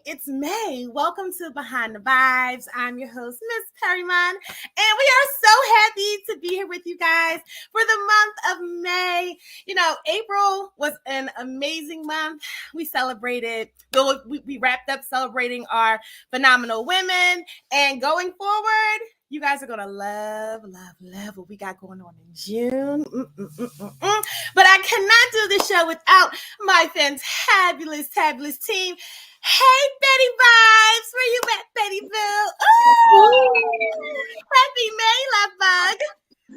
It's May. Welcome to Behind the Vibes. I'm your host, Miss Perryman, and we are so happy to be here with you guys for the month of May. You know, April was an amazing month. We celebrated, we wrapped up celebrating our phenomenal women, and going forward, you guys are going to love what we got going on in June. But I cannot do this show without my fabulous team. Hey, Betty Vibes. Where you at, Betty Boo? Happy May, love bug.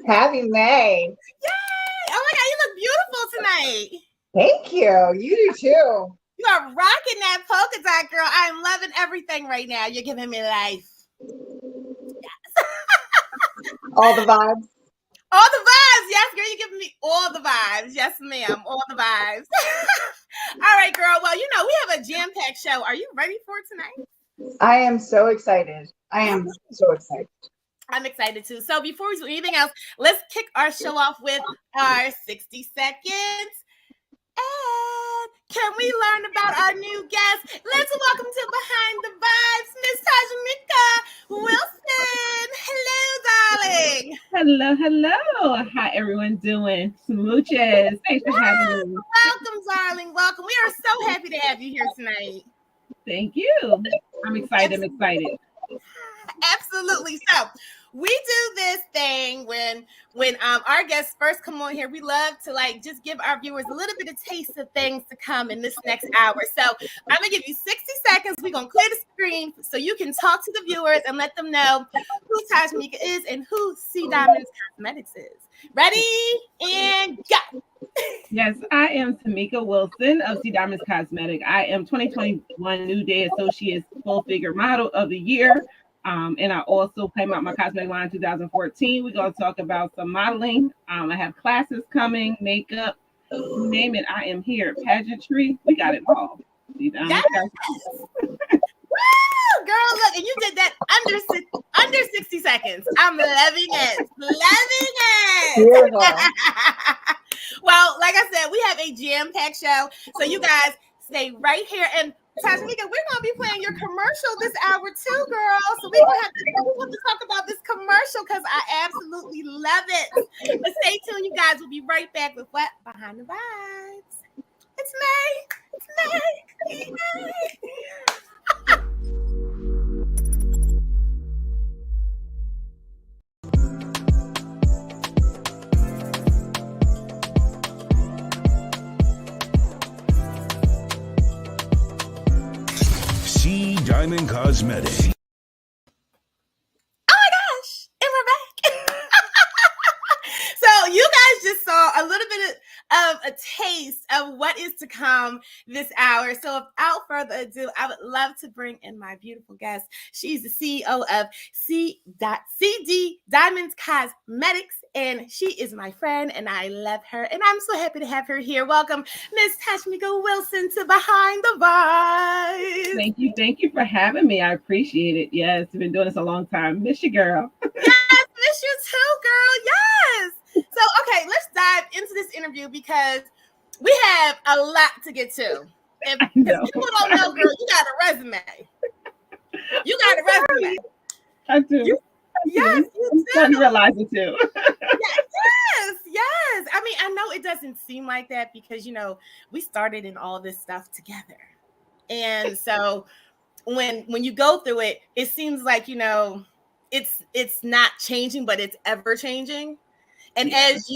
Happy May. Yay. Oh my God, you look beautiful tonight. Thank you. You do too. You are rocking that polka dot, girl. I am loving everything right now. You're giving me life. Yes. All the vibes. All the vibes. Yes, girl, you're giving me all the vibes. Yes, ma'am. All the vibes. All right, girl. Well, you know, we have a jam-packed show. Are you ready for tonight? I am so excited. I'm excited too. So before we do anything else, let's kick our show off with our 60 seconds. And can we learn about our new guest? Let's welcome to Behind the Vibes, Miss Tjameika Wilson. Hello, darling. Hello. How everyone doing? Smooches. Thanks for having me. Welcome, darling. Welcome. We are so happy to have you here tonight. Thank you. I'm excited. Absolutely. So we do this thing when our guests first come on here. We love to just give our viewers a little bit of taste of things to come in this next hour. So I'm gonna give you 60 seconds. We're gonna clear the screen so you can talk to the viewers and let them know who Tjameika is and who C Diamonds Cosmetics is. Ready and go. Yes, I am Tjameika Wilson of C Diamonds Cosmetic. I am 2021 New Day Associates Full Figure Model of the Year. And I also came out my cosmetic line in 2014. We're going to talk about some modeling. I have classes coming, makeup, you name it. I am here. Pageantry, we got it all. Yes. Woo, girl, look, and you did that under 60 seconds. I'm loving it. Well, like I said, we have a jam-packed show. So you guys stay right here. And Tjameika, we're going to be playing your commercial this hour too, girl. So we're going to have to talk about this commercial because I absolutely love it. But stay tuned, you guys. We'll be right back with what? Behind the Vibes. It's May. C Diamond Cosmetics. Oh my gosh, and we're back. So you guys just saw a little bit of a taste of what is to come this hour. So without further ado, I would love to bring in my beautiful guest. She's the CEO of CD Diamonds Cosmetics, and she is my friend, and I love her, and I'm so happy to have her here. Welcome, Miss Tjameika Wilson, to Behind the Vibes. Thank you for having me. I appreciate it. Yes, I've been doing this a long time. Miss you, girl. Yes, miss you too, girl. Yes. So, okay, let's dive into this interview because we have a lot to get to. If people don't know, girl, you got a resume. I do. Yes, you do. Starting to realize it too. Yes. I mean, I know it doesn't seem like that because, you know, we started in all this stuff together. And so when you go through it, it seems like, you know, it's not changing, but it's ever changing. And as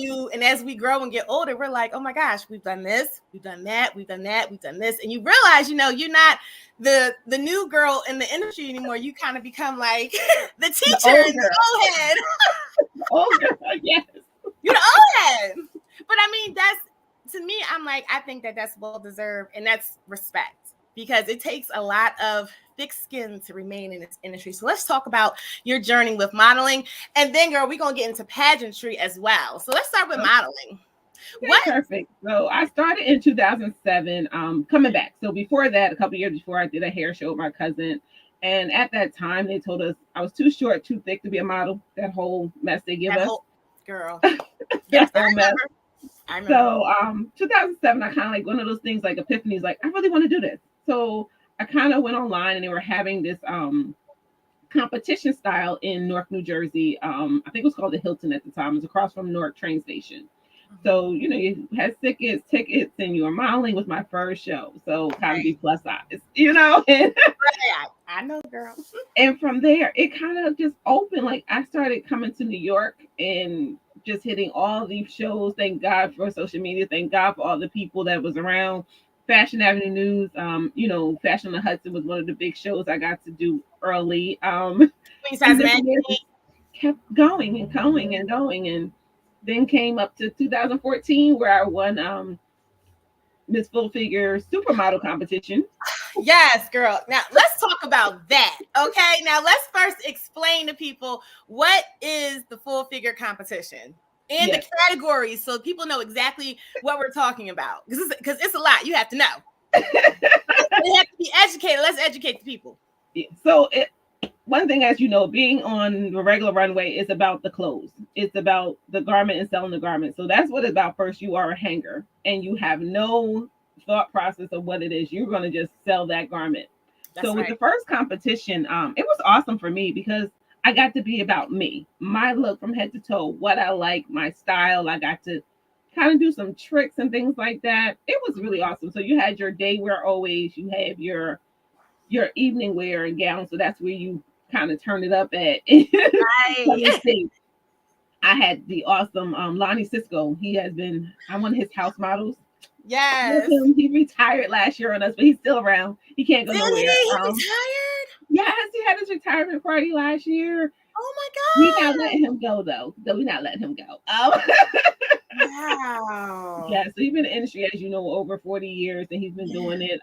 we grow and get older, we're like, oh my gosh, we've done this, we've done that, we've done this. And you realize, you know, you're not the new girl in the industry anymore. You kind of become like the teacher in the old head. Old girl, yes. You're the old head. But I mean, to me, I'm like, I think that's well deserved, and that's respect. Because it takes a lot of thick skin to remain in this industry. So let's talk about your journey with modeling. And then, girl, we're going to get into pageantry as well. So let's start with modeling. Perfect. So I started in 2007, coming back. So before that, a couple years before, I did a hair show with my cousin. And at that time, they told us I was too short, too thick to be a model. That whole mess they give us. Girl. Yes, I remember. So 2007, I kind of like one of those things like epiphanies, like, I really want to do this. So I kind of went online and they were having this competition style in Newark, New Jersey. I think it was called the Hilton at the time. It was across from Newark train station. So, you know, you had tickets, and you were modeling was my first show. So kind of be plus size, you know. I know, girl. And from there, it kind of just opened. Like I started coming to New York and just hitting all these shows. Thank God for social media. Thank God for all the people that was around. Fashion Avenue News, you know, Fashion on the Hudson was one of the big shows I got to do early. Kept going and going and going, and then came up to 2014 where I won Miss Full Figure Supermodel competition. Yes, girl. Now let's talk about that. Okay. Now let's first explain to people what is the Full Figure competition and the categories, so people know exactly what we're talking about. Because it's a lot. You have to know. They have to be educated. Let's educate the people. Yeah. So one thing, as you know, being on the regular runway is about the clothes. It's about the garment and selling the garment. So that's what it's about. First, you are a hanger and you have no thought process of what it is. You're going to just sell that garment. That's so with the first competition, it was awesome for me because I got to be about me, my look from head to toe, what I like, my style. I got to kind of do some tricks and things like that. It was really awesome. So you had your day wear always, you have your evening wear and gown. So that's where you kind of turn it up at. Right. I had the awesome Lonnie Cisco. I'm one of his house models. Yes. He retired last year on us, but he's still around. He can't go nowhere. He retired? Yes, he had his retirement party last year. Oh my God. We're not letting him go though. We're not letting him go. Wow. Yeah, so he's been in the industry, as you know, over 40 years, and he's been doing it.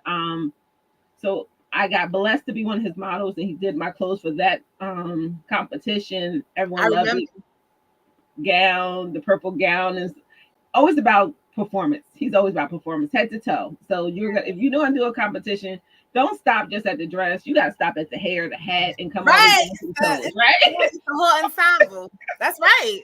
So I got blessed to be one of his models, and he did my clothes for that competition. Everyone loved it. Gown, the purple gown is always about performance. He's always about performance, head to toe. So if you know and do a competition, don't stop just at the dress. You got to stop at the hair, the hat, and come right. To the toes, right? It's the whole ensemble. That's right.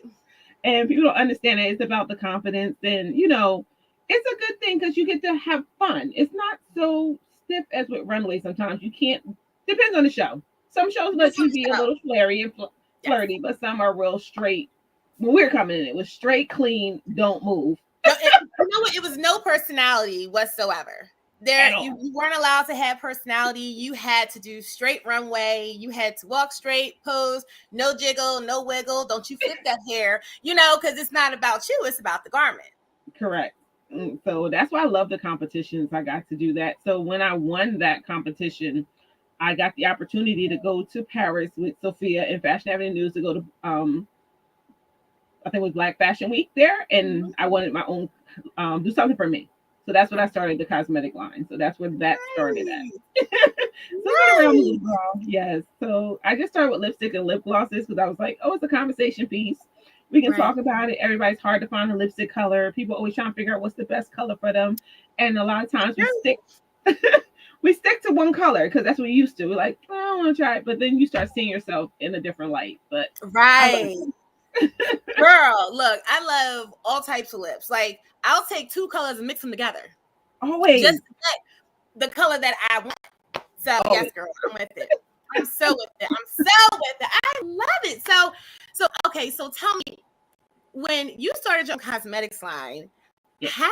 And people don't understand that it's about the confidence, and you know, it's a good thing because you get to have fun. It's not so stiff as with runway. Sometimes you can't. Depends on the show. Some shows let you be a little flary and flirty, but some are real straight. When we're coming in, it was straight, clean, don't move. You know what? It was no personality whatsoever. You weren't allowed to have personality. You had to do straight runway. You had to walk straight, pose, no jiggle, no wiggle. Don't you flip that hair, you know, because it's not about you. It's about the garment. Correct. So that's why I love the competitions. I got to do that. So when I won that competition, I got the opportunity to go to Paris with Sophia and Fashion Avenue News to go to I think it was Black Fashion Week there, and I wanted my own do something for me. So that's when I started the cosmetic line. So that's where that started at. Yes. So I just started with lipstick and lip glosses because I was like, oh, it's a conversation piece. We can talk about it. Everybody's hard to find a lipstick color. People always trying to figure out what's the best color for them. And a lot of times we stick to one color because that's what we used to. We're like, oh, I want to try it. But then you start seeing yourself in a different light. But right. Girl, look, I love all types of lips. Like, I'll take two colors and mix them together. Always. Just the color that I want. So, yes, girl, I'm with it. I'm so with it. I love it. So okay, so tell me, when you started your cosmetics line, how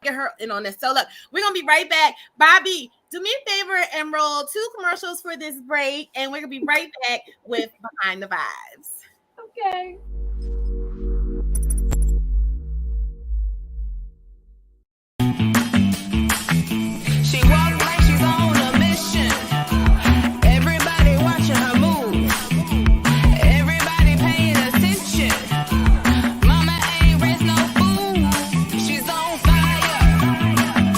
get her in on this? So look, we're going to be right back. Bobby, do me a favor and roll 2 commercials for this break, and we're going to be right back with Behind the Vibes. Okay. She walks like she's on a mission. Everybody watching her move. Everybody paying attention. Mama ain't raised no fool. She's on fire.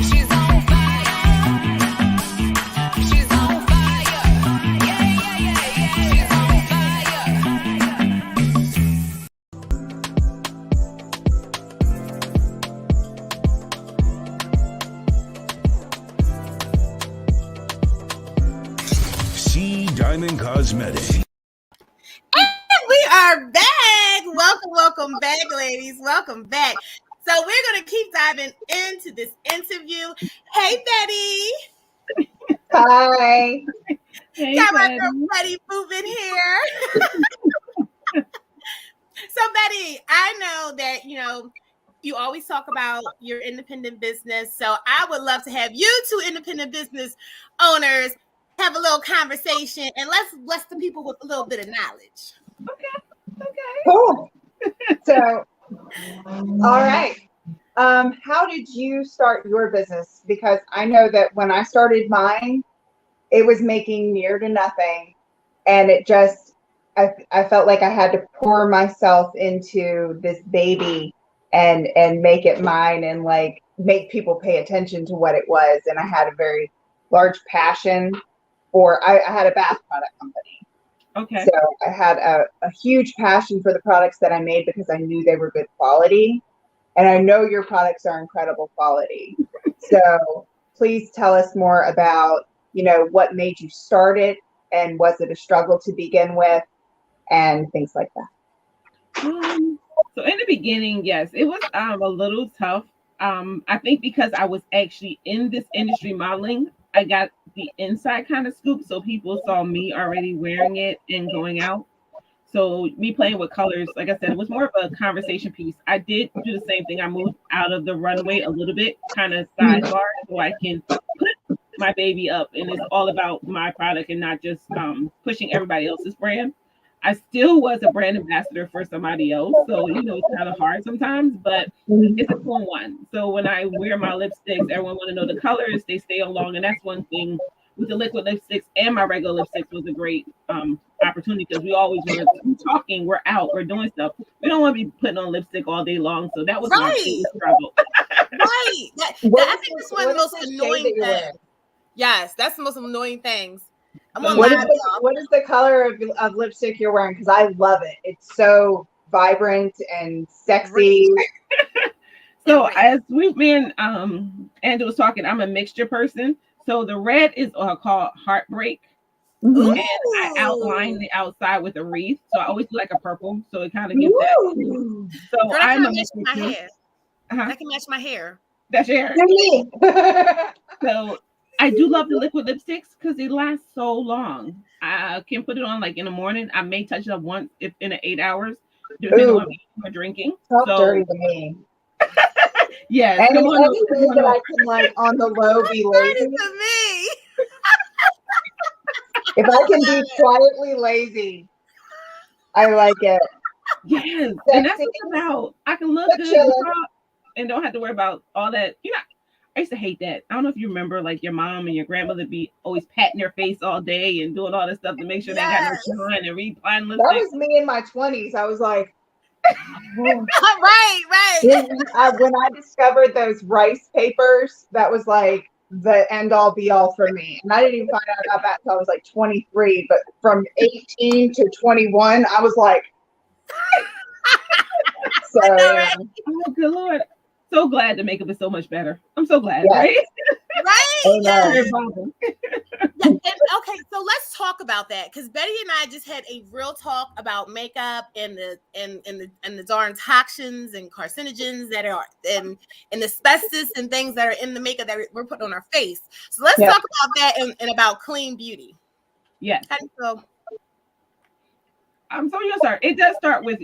She's on fire. She's on fire. Yeah. She's on fire. Diamond Cosmetics. And we are back. Welcome back, ladies. Welcome back. So we're going to keep diving into this interview. Hey, Betty. Hi. Hey, Got my Betty. girl Betty Boop in here. So, Betty, I know that, you always talk about your independent business. So I would love to have you two independent business owners have a little conversation and let's bless the people with a little bit of knowledge. Okay. Cool. So, all right. How did you start your business? Because I know that when I started mine, it was making near to nothing. And it just, I felt like I had to pour myself into this baby and make it mine and like make people pay attention to what it was. And I had a very large passion for, I had a bath product company. Okay. So I had a huge passion for the products that I made because I knew they were good quality. And I know your products are incredible quality. So please tell us more about, what made you start it, and was it a struggle to begin with, and things like that. So in the beginning, yes, it was a little tough. I think because I was actually in this industry modeling, I got the inside kind of scoop. So people saw me already wearing it and going out. So me playing with colors, like I said, it was more of a conversation piece. I did do the same thing. I moved out of the runway a little bit, kind of sidebar, so I can put my baby up, and it's all about my product and not just pushing everybody else's brand. I still was a brand ambassador for somebody else, so it's kind of hard sometimes, but it's a cool one. So when I wear my lipsticks, everyone want to know the colors. They stay on long, and that's one thing with the liquid lipsticks and my regular lipsticks was a great opportunity because we always want to be talking. We're out, we're doing stuff. We don't want to be putting on lipstick all day long. So that was my biggest struggle. Right. I think that's one of the most annoying things. Yes, that's the most annoying things. What is the color of lipstick you're wearing? Because I love it. It's so vibrant and sexy. So as me and Andrew was talking, I'm a mixture person. So the red is called Heartbreak. And I outline the outside with a wreath. So I always do like a purple. So it kind of gives that. So girl, I'm a mixture. My hair. That can match my hair. That's your hair. So I do love the liquid lipsticks because they last so long. I can put it on like in the morning. I may touch it up once if in 8 hours, depending on what I'm drinking. Talk dirty to me. Yes. Any way that I can like on the low be lazy. To me. If I can be quietly lazy, I like it. Yes, and that's what it's about. I can look good and don't have to worry about all that. I used to hate that. I don't know if you remember, like your mom and your grandmother be always patting your face all day and doing all this stuff to make sure they got no shine and reapplying lipstick. That was me in my 20s. I was like, right. When I discovered those rice papers, that was like the end all be all for me. And I didn't even find out about that until I was like 23. But from 18 to 21, I was like, so yeah. Oh, good Lord. So glad the makeup is so much better. I'm so glad, right? Right. Yeah. Okay, so let's talk about that because Betty and I just had a real talk about makeup and the darn toxins and carcinogens that are and asbestos and things that are in the makeup that we're putting on our face. So let's talk about that and about clean beauty. Yes. How do you feel? So you'll start. It does start with.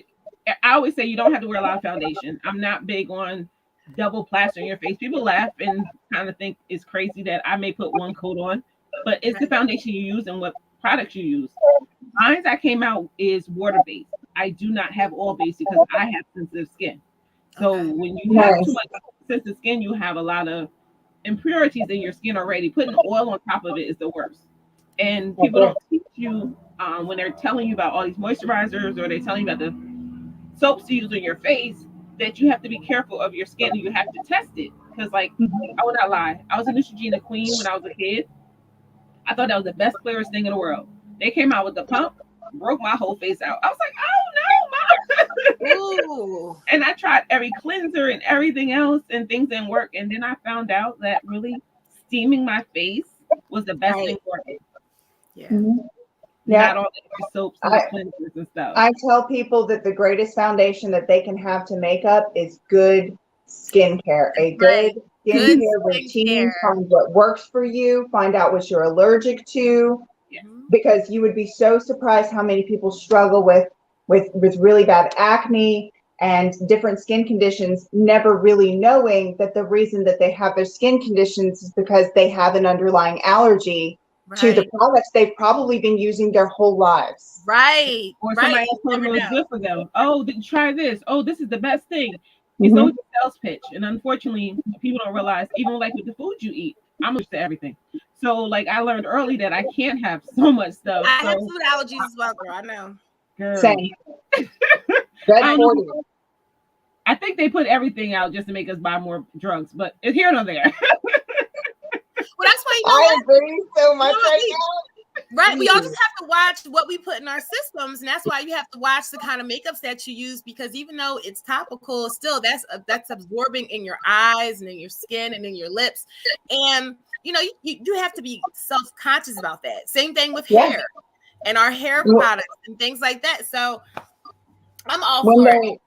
I always say you don't have to wear a lot of foundation. I'm not big on double plastering your face. People laugh and kind of think it's crazy that I may put one coat on, but it's the foundation you use and what products you use. Mine I came out is water-based. I do not have oil-based because I have sensitive skin. So when you have too much sensitive skin, you have a lot of impurities in your skin already. Putting oil on top of it is the worst. And people don't teach you when they're telling you about all these moisturizers or they're telling you about the soaps to use on your face that you have to be careful of your skin and you have to test it. Because like, I would not lie. I was a Neutrogena queen when I was a kid. I thought that was the best, clearest thing in the world. They came out with the pump, broke my whole face out. I was like, oh no, Mom. And I tried every cleanser and everything else and things didn't work. And then I found out that really steaming my face was the best thing for it. Yeah. Not all the soaps and cleansers and stuff. I tell people that the greatest foundation that they can have to makeup is good skincare, a Right. good Good skincare routine. skincare. Find what works for you. Find out what you're allergic to, Mhm. because you would be so surprised how many people struggle with really bad acne and different skin conditions, never really knowing that the reason that they have their skin conditions is because they have an underlying allergy to the Right. products they've probably been using their whole lives. Right. Or Right. somebody You else told them never it was know. good for them. Oh, try this. Oh, this is the best thing. It's Mhm. always a sales pitch. And unfortunately, people don't realize, even like with the food you eat, I'm used to everything. So like I learned early that I can't have so much stuff. I have So food allergies as well, girl. I know. girl, Same. I Red don't 40. know. I think they put everything out just to make us buy more drugs, but it's here nor there. Well, that's why you know I what? agree so much You know, right now. Right. We all just have to watch what we put in our systems. And that's why you have to watch the kind of makeups that you use, because even though it's topical, still that's absorbing in your eyes and in your skin and in your lips. And you know, you have to be self-conscious about that. Same thing with Yeah. hair and our hair Well, products and things like that. So I'm all when for it.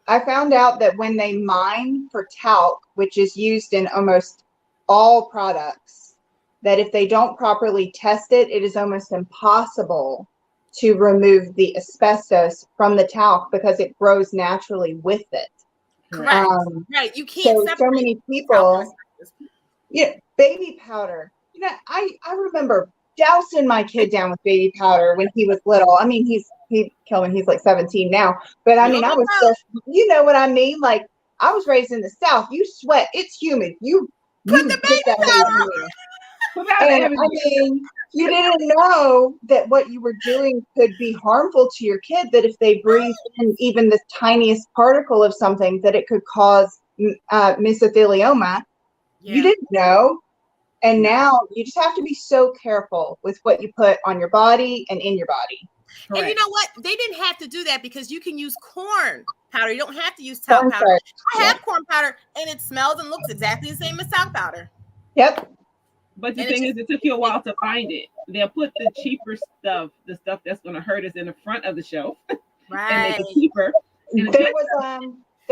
I found out that when they mine for talc, which is used in almost all products, that if they don't properly test it, it is almost impossible to remove the asbestos from the talc because it grows naturally with it. Correct. Right. You can't So separate many talc and people, asbestos. yeah, baby powder. You know, I remember dousing my kid down with baby powder when he was little. I mean, he killed him. He's like 17 now. But I No, mean, no, I was no. just, you know what I mean? Like, I was raised in the South. You sweat. It's humid. You Put the put that baby baby powder on. in. Without And having I mean, you didn't know that what you were doing could be harmful to your kid, that if they breathed in even the tiniest particle of something, that it could cause mesothelioma. You Yeah. didn't know. And now you just have to be so careful with what you put on your body and in your body. And you correct. know what? They didn't have to do that because you can use corn powder. You don't have to use talc powder. Cornstarch. I have corn powder and it smells and looks exactly the same as talc powder. Yep. But the And it's thing just is, it took you a while to find it. They'll put the cheaper stuff, the stuff that's going to hurt us, in the front of the shelf and make right. it cheaper. And the There good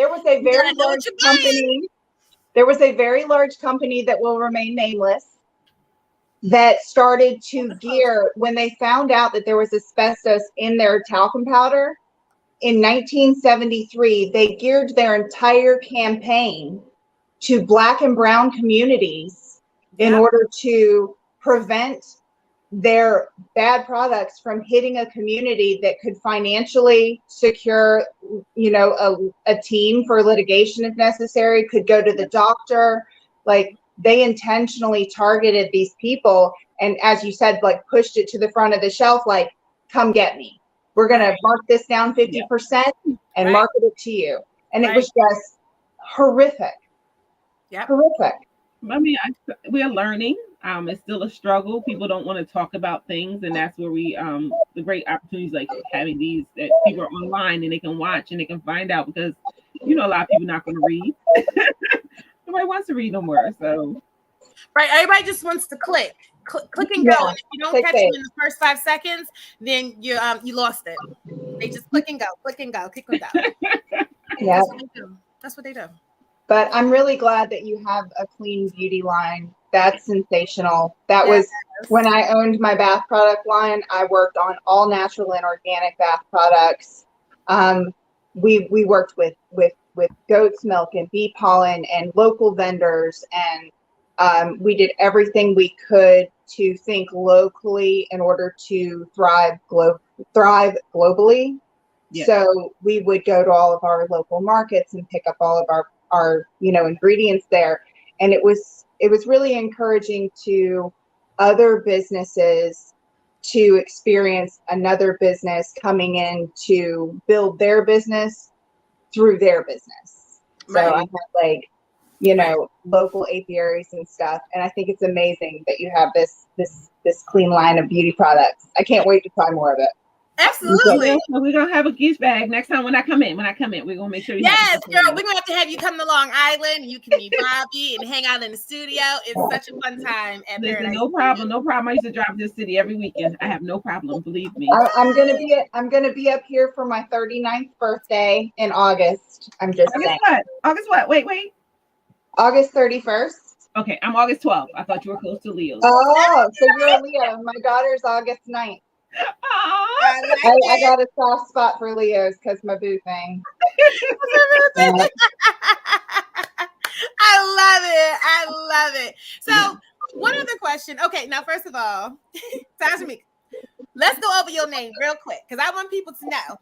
was a You very gotta know what large you're buying. company. There was a very large company that will remain nameless that started to gear when they found out that there was asbestos in their talcum powder in 1973. They geared their entire campaign to Black and brown communities in Yep. order to prevent their bad products from hitting a community that could financially secure, you know, a team for litigation if necessary, could go to the doctor. Like, they intentionally targeted these people, and as you said, like, pushed it to the front of the shelf, like, come get me. We're going to mark this down 50% and Right. market it to you. And it Right. was just horrific. Yep. Horrific. I mean, we are learning. It's still a struggle. People don't want to talk about things, and that's where we the great opportunities like having these, that people are online and they can watch and they can find out, because you know a lot of people not going to read. Nobody wants to read no more. So Right. Everybody just wants to click and go. Yeah. And if you don't Click catch it. them in the first 5 seconds, then you lost it. They just click and go, click and go, click and go. Yeah. That's what they do. That's what they do. But I'm really glad that you have a clean beauty line. That's sensational. That was when I owned my bath product line. I worked on all natural and organic bath products. We worked with goat's milk and bee pollen and local vendors, and we did everything we could to think locally in order to thrive globally. Yes. So we would go to all of our local markets and pick up all of our ingredients there. And it was really encouraging to other businesses to experience another business coming in to build their business through their business. So Right. I have local apiaries and stuff. And I think it's amazing that you have this clean line of beauty products. I can't wait to try more of it. Absolutely. We're gonna have a gift bag next time when I come in. We're gonna make sure you Yes, have girl, we're gonna have to have you come to Long Island. You can meet Bobby and hang out in the studio. It's such a fun time at Listen, Paradise. no problem. I used to drive this city every weekend. I have no problem, believe me. I'm gonna be up here for my 39th birthday in August. I'm just saying. August what? August what? Wait. August 31st. Okay, I'm August 12th. I thought you were close to Leo. Oh, so you're a Leo. My daughter's August 9th. I like I it. got a soft spot for Leos because my boo thing. Yeah. I love it. I love it. So, one other question. Okay, now first of all, Tjameika, let's go over your name real quick because I want people to know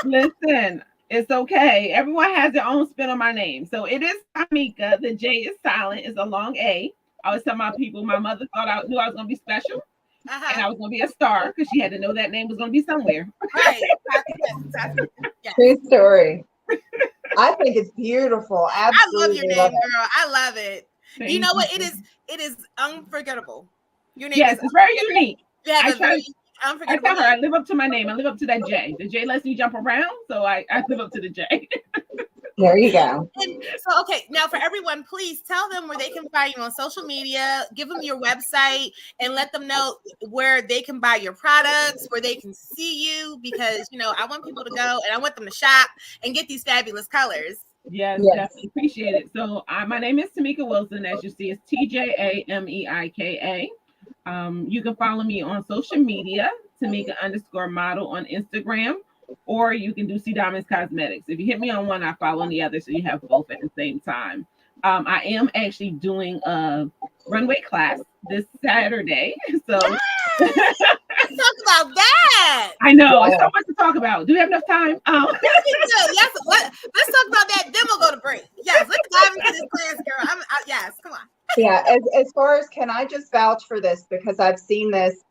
Listen, it's okay. Everyone has their own spin on my name. So it is Tjameika. The J is silent. It's a long A. I always tell my people, my mother thought I knew I was going to be special and I was going to be a star because she had to know that name was going to be somewhere. Right. Yes. True story. I think it's beautiful. I Absolutely love your name, girl. I love it. Thank You know what? you. It is unforgettable. Your name Yes, is it's very unique. You have I a very I unforgettable tell her I name. live up to my name. I live up to that J. The J lets me jump around, so I live up to the J. There you go. And so, okay, now for everyone, please tell them where they can find you on social media. Give them your website and let them know where they can buy your products, where they can see you. Because I want people to go and I want them to shop and get these fabulous colors. Yes, Yes. definitely appreciate it. So my name is Tjameika Wilson. As you see, it's TJAMEIKA. You can follow me on social media, Tjameika_model on Instagram, or you can do C Diamonds Cosmetics. If you hit me on one, I follow on the other, so you have both at the same time. I am actually doing a runway class this Saturday. So Let's talk about that. I know it's so much to talk about. Do we have enough time? Yes, we do. Yes, let's talk about that. Then we'll go to break. Yes, let's dive into this class, girl. Yes, come on. Yeah. As far as, can I just vouch for this because I've seen this,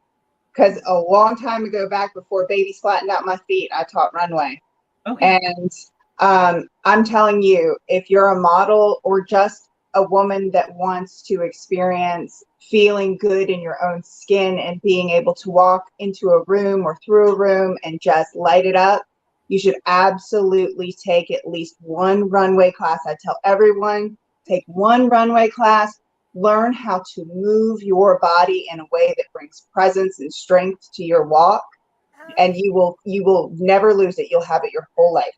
because a long time ago, back before babies flattened out my feet, I taught runway. Okay. And I'm telling you, if you're a model or just a woman that wants to experience feeling good in your own skin and being able to walk into a room or through a room and just light it up, you should absolutely take at least one runway class. I tell everyone, take one runway class, learn how to move your body in a way that brings presence and strength to your walk, and you will never lose it. You'll have it your whole life.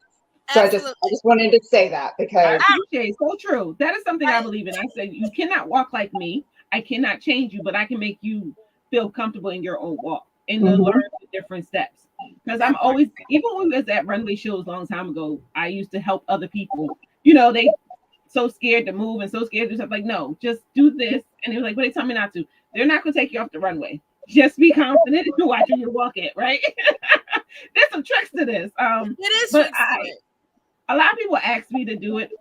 So I just wanted to say that because I appreciate it. So true. That is something I believe in. I say you cannot walk like me. I cannot change you, but I can make you feel comfortable in your own walk and to learn the different steps. Because I'm always, even when we was at runway shows a long time ago, I used to help other people. They so scared to move and so scared to do stuff. Like, no, just do this. And they were like, but they tell me not to. They're not going to take you off the runway. Just be confident in watching you walk it, right? There's some tricks to this. It is but tricks to it. a lot of people ask me to do it.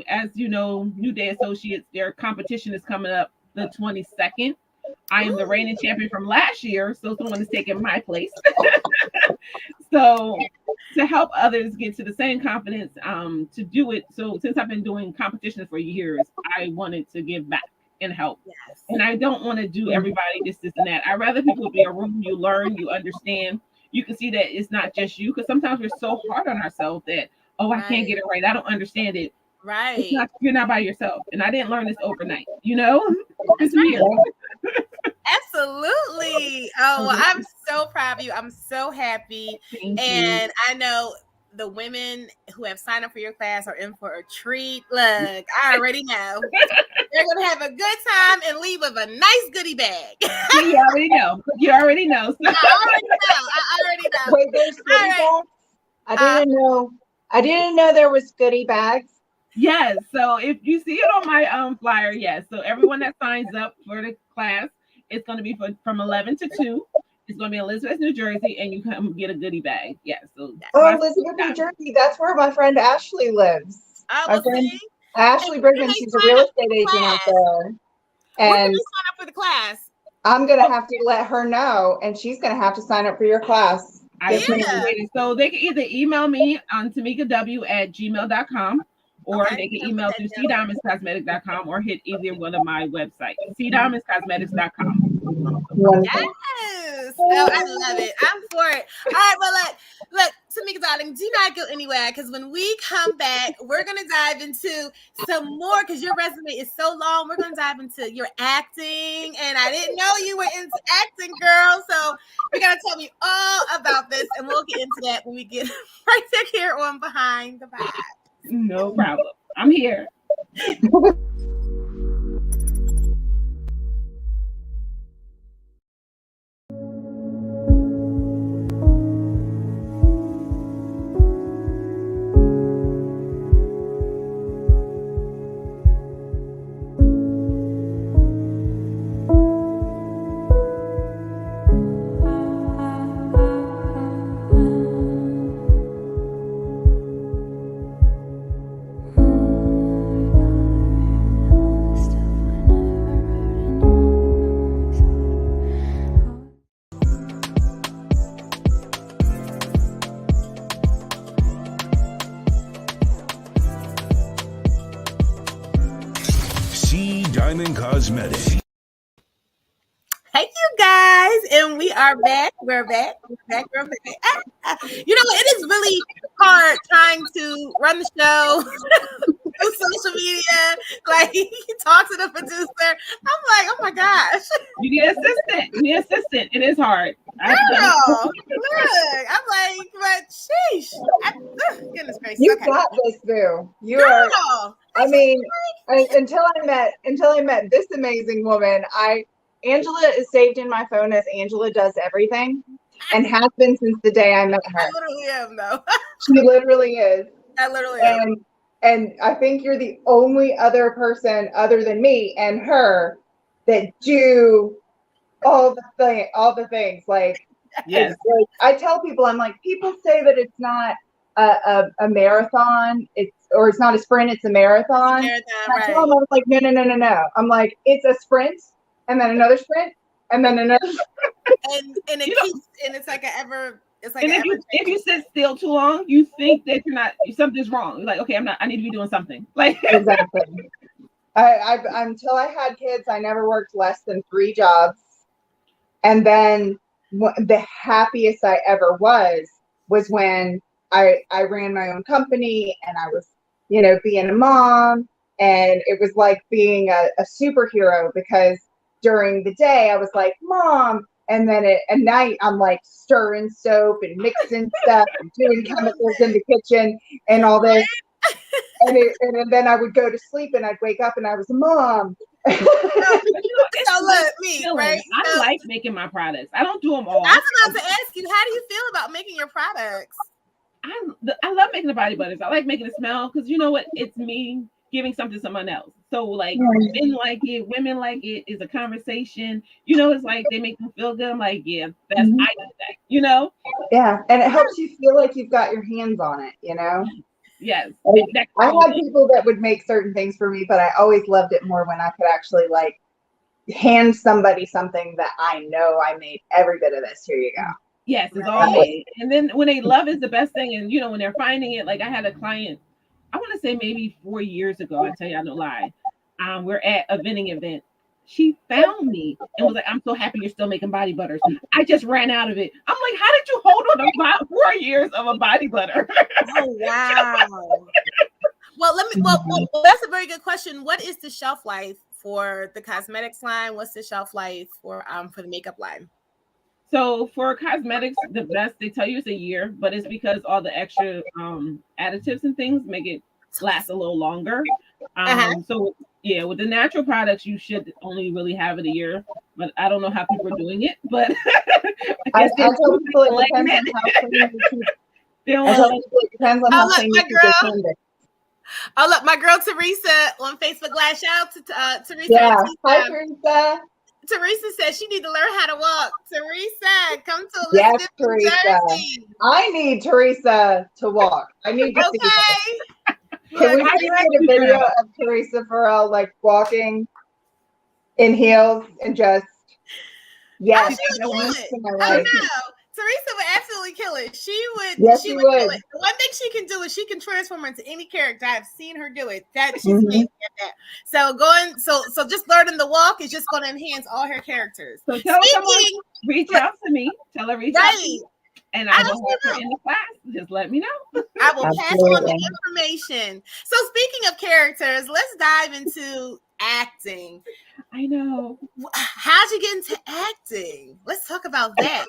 As you know, New Day Associates, their competition is coming up the 22nd. I am the reigning champion from last year, so someone is taking my place. So to help others get to the same confidence to do it. So since I've been doing competitions for years, I wanted to give back and help. Yes. And I don't want to do everybody this and that. I'd rather people be a room, you learn, you understand. You can see that it's not just you, because sometimes we're so hard on ourselves that, oh, I can't get it right. I don't understand it. Right. You're not by yourself. And I didn't learn this overnight, It's weird. Absolutely. Oh, well, I'm so proud of you. I'm so happy. And I know the women who have signed up for your class are in for a treat. Look, I already know. They're going to have a good time and leave with a nice goodie bag. You already know. You already know. I already know. Wait, there's goodie bags? I didn't know there was goodie bags. Yes. So if you see it on my flyer, yes. So everyone that signs up for the class, it's going to be from 11 to 2. It's going to be in Elizabeth, New Jersey, and you come get a goodie bag. Yes. So Elizabeth, New Jersey. That's where my friend Ashley lives. My friend Ashley Brigman. She's a real estate agent out there. And And sign up for the class. I'm going to have to let her know, and she's going to have to sign up for your class. I appreciate it. So they can either email me on TjameikaW@gmail.com, or they can email through cdiamondscosmetic.com, or hit either one of my websites, cdiamondscosmetics.com. Yes. Oh, I love it. I'm for it. All right, well, look, Tjameika, darling, do not go anywhere, because when we come back, we're going to dive into some more, because your resume is so long. We're going to dive into your acting, and I didn't know you were into acting, girl, so you're going to tell me all about this, and we'll get into that when we get right back here on Behind the Vibes. No problem. I'm here. C Diamond Cosmetic. Hey, you guys, and we are back. We're back. We're back. You know, it is really hard trying to run the show through social media, like talk to the producer. I'm like, oh my gosh. You need an assistant. You need an assistant. It is hard. Girl, look, I'm like, but sheesh. Goodness gracious. You Okay. got this, boo. You Girl, are. I mean, until I met this amazing woman, Angela is saved in my phone as Angela Does Everything, and has been since the day I met her. I literally am, though. She literally is. I literally am. And I think you're the only other person other than me and her that do all the things. Like, Yes. like, I tell people, I'm like, people say that it's not a marathon, it's not a sprint, it's a marathon. Marathon, I tell them, I was like, no. I'm like, it's a sprint, and then another sprint, and then another. And it keeps, and it's like if you sit still too long, you think that something's wrong. You're like, okay, I need to be doing something. Like Exactly. Until I had kids, I never worked less than 3 jobs, and then the happiest I ever was when I ran my own company, and I was, being a mom, and it was like being a superhero, because during the day I was like, Mom, and then at night I'm like stirring soap and mixing stuff and doing chemicals in the kitchen and all this. And then I would go to sleep, and I'd wake up and I was a mom. So look, me, right? I like making my products. I don't do them all. I was about to ask you, how do you feel about making your products? I love making the body butters. I like making it smell, because you know what? It's me giving something to someone else. So like men like it, women like it. Is a conversation. It's like they make them feel good. I'm like, yeah, I do that. Yeah, and it helps you feel like you've got your hands on it. Yes. I had people that would make certain things for me, but I always loved it more when I could actually like hand somebody something that I know I made every bit of this. Here you go. Yes, it's all made. And then when they love is the best thing. And when they're finding it, like I had a client, I want to say maybe 4 years ago, I tell you, I don't lie. We're at a vending event. She found me and was like, I'm so happy you're still making body butters. I just ran out of it. I'm like, how did you hold on to about 4 years of a body butter? Oh, wow. Well, that's a very good question. What is the shelf life for the cosmetics line? What's the shelf life for the makeup line? So for cosmetics, the best they tell you is a year, but it's because all the extra additives and things make it last a little longer. So yeah, with the natural products, you should only really have it a year. But I don't know how people are doing it. But I tell people it depends on how clean it depends on how clean you keep your candy. Oh, look, my girl Teresa on Facebook Live. Shout out to Teresa. Yeah, hi Teresa. Teresa says she need to learn how to walk. Teresa, come to Yes, Teresa. Jersey. I need Teresa to walk. I need to see that. Can we create a video of Teresa Farrell like walking in heels and just yes? I know. Teresa would absolutely kill it. She would. Yes, she she would do it. The one thing she can do is she can transform into any character. I've seen her do it. That she's amazing at that. So just learning the walk is just going to enhance all her characters. So tell someone, reach out to me. Tell her reach out to me. And I will have her in the class. Just let me know. I will pass on the information. So speaking of characters, let's dive into acting. I know. How'd you get into acting? Let's talk about that.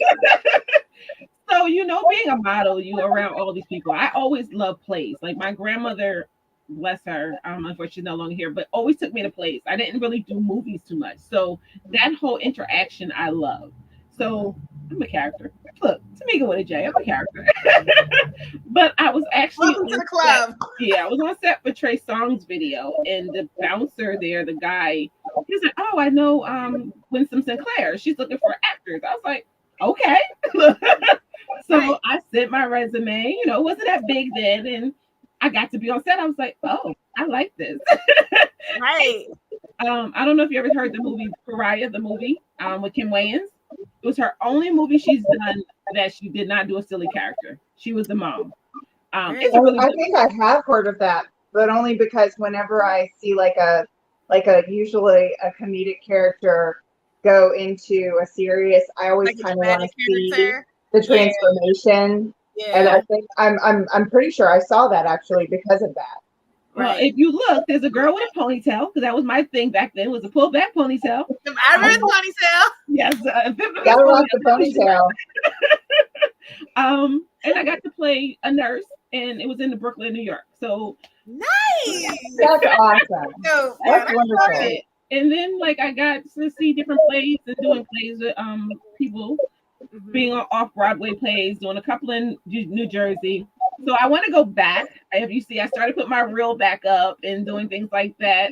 So, you know, being a model, you're around all these people. I always loved plays. Like my grandmother, bless her, unfortunately she's no longer here, but always took me to plays. I didn't really do movies too much. So that whole interaction I love. So I'm a character. Look, Tjameika with a J, I'm a character. But I was actually Welcome to the club. I was on set for Trey Songz video, and the bouncer there, the guy, he was like, "Oh, I know Winston Sinclair. She's looking for actors." I was like, "Okay." So Right. I sent my resume. You know, it wasn't that big then, and I got to be on set. I was like, "Oh, I like this." Right. I don't know if you ever heard the movie Pariah, the movie with Kim Wayans. It was her only movie she's done that she did not do a silly character. She was the mom. It's a really I good think I have heard of that, but only because whenever I see like a usually a comedic character go into a serious, I always Like a kind of want to dramatic see character. the transformation. And Yeah. I think I'm pretty sure I saw that actually because of that. Well, Right. if you look, there's a girl with a ponytail, because that was my thing back then, was a pull back ponytail. I remember the ponytail. Yes, Gotta rock the ponytail. and I got to play a nurse, and it was in the Brooklyn, New York. So Nice. That's awesome. So, That's yeah, wonderful. and then like I got to see different plays and doing plays with people, Mhm. being on off-Broadway plays, doing a couple in New Jersey. So I want to go back. If you see, I started putting my reel back up and doing things like that.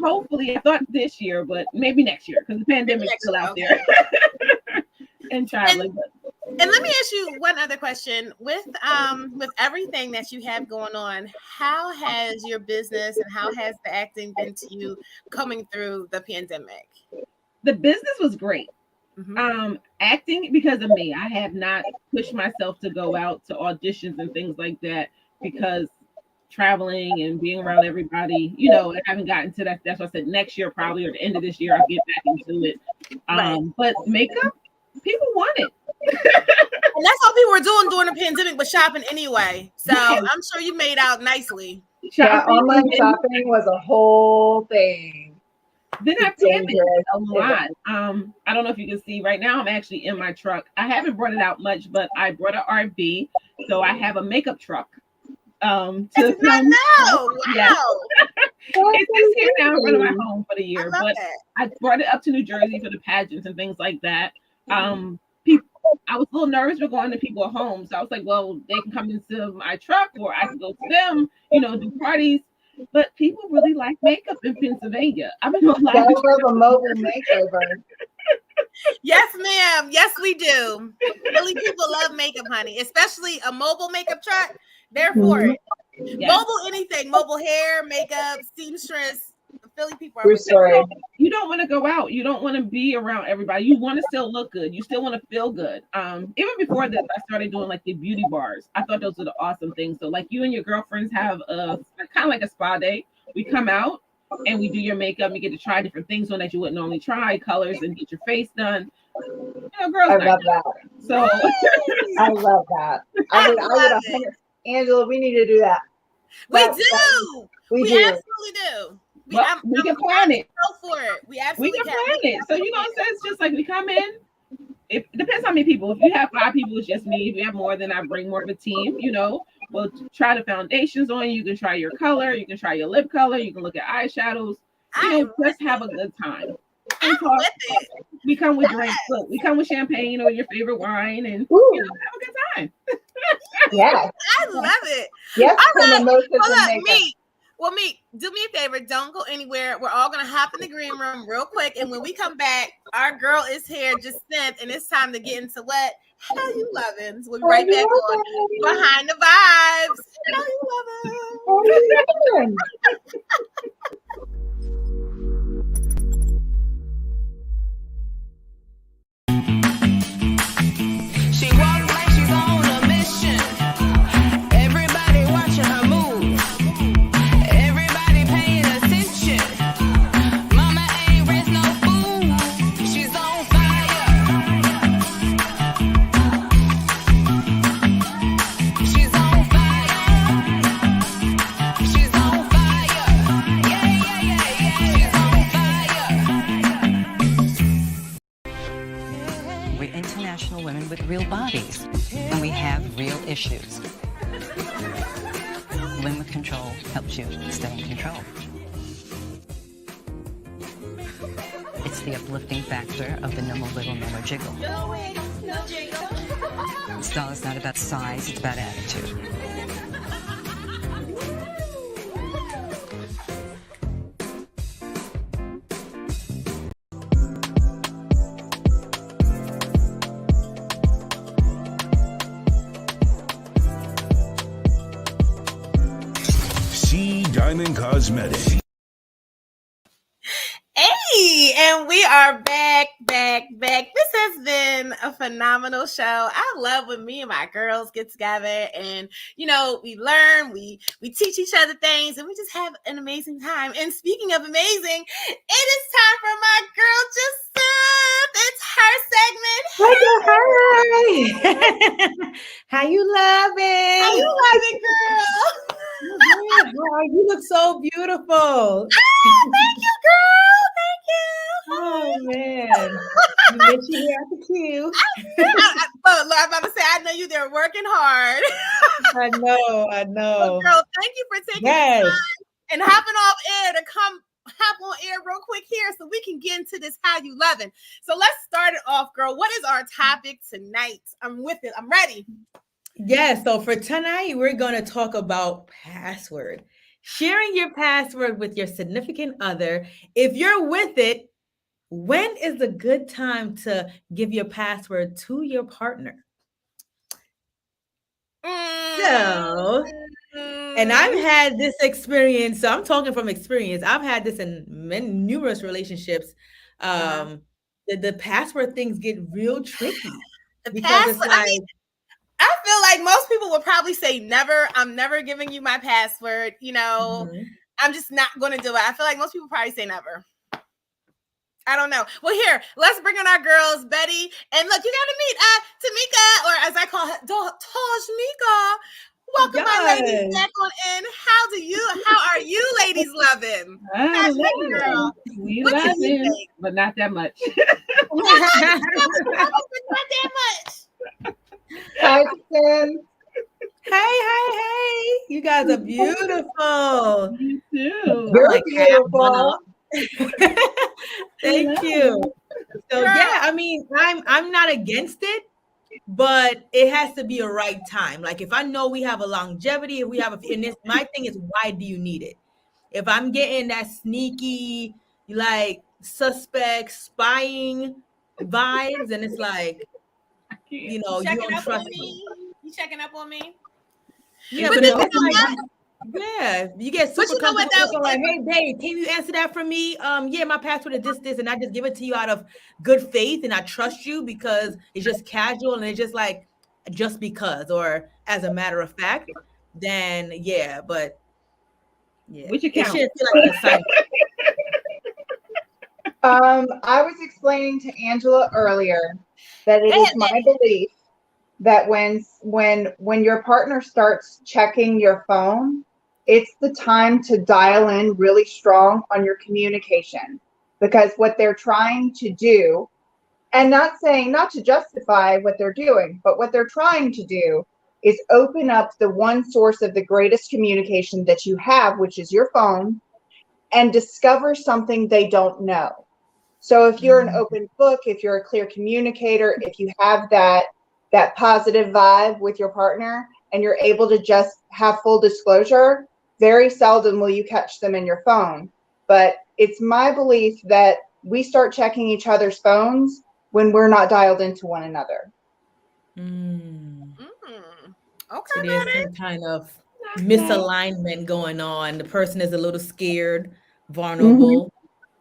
Hopefully, I thought this year, but maybe next year, because the pandemic's next still year, out there. And traveling. And let me ask you one other question. With everything that you have going on, how has your business and how has the acting been to you coming through the pandemic? The business was great. Mhm. Acting, because of me, I have not pushed myself to go out to auditions and things like that, because traveling and being around everybody, you know, I haven't gotten to that. That's why I said next year, probably, or the end of this year, I'll get back into it. Right. But makeup, people want it. And that's what people were doing during the pandemic, but shopping anyway. So Yes. I'm sure you made out nicely. Yeah, Shopping, online and shopping was a whole thing. then I It's pivoted dangerous. a lot. I don't know if you can see right now, I'm actually in my truck. I haven't brought it out much, but I brought an RV. So I have a makeup truck. I did not know. Wow. Yes. It's just here now in front of my amazing. home for the I year, love but that. I brought it up to New Jersey for the pageants and things like that. People, I was a little nervous for going to people at home, so I was like, well, they can come into my truck, or I can go to them, you know, do parties. But people really like makeup in Pennsylvania. I've been on Gotta live. have a mobile makeover. Yes, ma'am. Yes, we do. Philly people love makeup, honey, especially a mobile makeup truck. They're for it. Yes. Mobile anything, mobile hair, makeup, seamstress. The Philly people are True with it. story. You don't want to go out. You don't want to be around everybody. You want to still look good. You still want to feel good. Even before this, I started doing like the beauty bars. I thought those were the awesome things. So like you and your girlfriends have a kind of like a spa day. We come out and we do your makeup. You get to try different things on that you wouldn't normally try, colors, and get your face done. You know, girls I night. love that. So I love that. I would love it. 100. Angela, we need to do that. We That- do. We We do. absolutely do. well, we can plan it. Go for it. We We absolutely can plan it. So you know what I'm saying? It's just like we come in. It depends how many people. If you have 5 people, it's just me. If you have more, then I bring more of a team. You know, we'll try the foundations on you. You can try your color. You can try your lip color. You can look at eyeshadows. You know, just have a good time. And I'm talk. with it. We come with drinks. Look, we come with champagne or your favorite wine, and Ooh, you know, have a good time. yes. I love it. Yes, All to right. mimosas Hold and up, makeup. me. Well, me, do me a favor. Don't go anywhere. We're all gonna hop in the green room real quick, and when we come back, our girl is here just sent, and it's time to get into what? How you loving? We'll be right back on Behind the Vibes. How you loving? How you doing? She walk like she's on a mission. Everybody watching her move. Everybody paying attention. Mama ain't raised no fool. She's on fire. She's on fire. She's on fire. Yeah, yeah, yeah, yeah. She's on fire. We're international women with real bodies. and we have real issues. Win with Control helps you stay in control. It's the uplifting factor of the no more wiggle, no more jiggle. No wiggle, no jiggle. Style is not about size, it's about attitude. Diamond Cosmetics. Hey, and we are back. This has been a phenomenal show. I love when me and my girls get together and, you know, we learn, we teach each other things, and we just have an amazing time. And speaking of amazing, it is time for my girl, Joseph. It's her segment. Hi. How you loving? How you loving, girl? Girl, you look so beautiful. Oh, thank you, girl. Thank you. Oh man, you miss you here at the Q. I'm about to say, I know you there working hard. I know. Well, girl, thank you for taking the time and hopping off air to come hop on air real quick here so we can get into this how you loving. So let's start it off, girl. What is our topic tonight? I'm with it. I'm ready. Yeah, so for tonight, we're going to talk about password. Sharing your password with your significant other. If you're with it, when is a good time to give your password to your partner? So, and I've had this experience. So I'm talking from experience. I've had this in numerous relationships. The password things get real tricky because it's like, I feel like most people would probably say never. I'm never giving you my password. You know, I'm just not going to do it. I feel like most people probably say never. I don't know. Well, here, let's bring in our girls, Betty. And look, you got to meet Tjameika, or as I call her, Tjameika. Welcome, my ladies, back on in. How are you ladies loving? Girl. We love it, but not that much. Not that much. Hi, Tim. Hey. You guys are beautiful. You too. You're beautiful. Thank you. So yeah, I mean, I'm not against it, but it has to be a right time. Like if I know we have a longevity, if we have and this, my thing is, why do you need it? If I'm getting that sneaky, like suspect spying vibes, and it's like, you know, you don't trust me. You checking up on me? Yeah, but it's like, yeah, you get super comfortable. Like, hey, babe, can you answer that for me? Yeah, my password is this, and I just give it to you out of good faith, and I trust you because it's just casual and it's just like just because, or as a matter of fact. Then yeah, but yeah, which account? It shouldn't feel like an assignment. I was explaining to Angela earlier that it is my belief that when your partner starts checking your phone, it's the time to dial in really strong on your communication, because what they're trying to do, and not to justify what they're doing, but what they're trying to do is open up the one source of the greatest communication that you have, which is your phone, and discover something they don't know. So if you're an open book, if you're a clear communicator, if you have that positive vibe with your partner and you're able to just have full disclosure, very seldom will you catch them in your phone. But it's my belief that we start checking each other's phones when we're not dialed into one another. Okay, so there's some kind of misalignment going on. The person is a little scared, vulnerable.